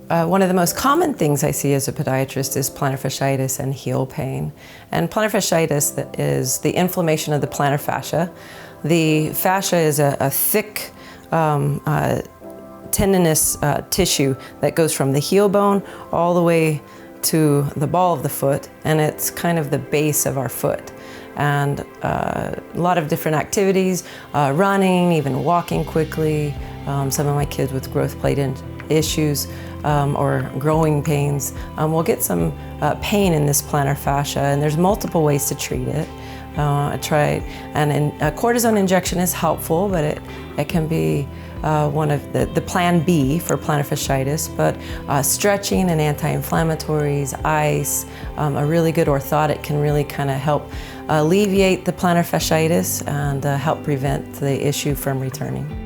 One of the most common things I see as a podiatrist is plantar fasciitis and heel pain. And plantar fasciitis is the inflammation of the plantar fascia. The fascia is a thick tendinous tissue that goes from the heel bone all the way to the ball of the foot, and it's kind of the base of our foot. And a lot of different activities, running, even walking quickly. Some of my kids with growth plate issues or growing pains will get some pain in this plantar fascia, and there's multiple ways to treat it. A cortisone injection is helpful, but it can be one of the plan B for plantar fasciitis. But stretching and anti-inflammatories, ice, a really good orthotic can really kind of help alleviate the plantar fasciitis and help prevent the issue from returning.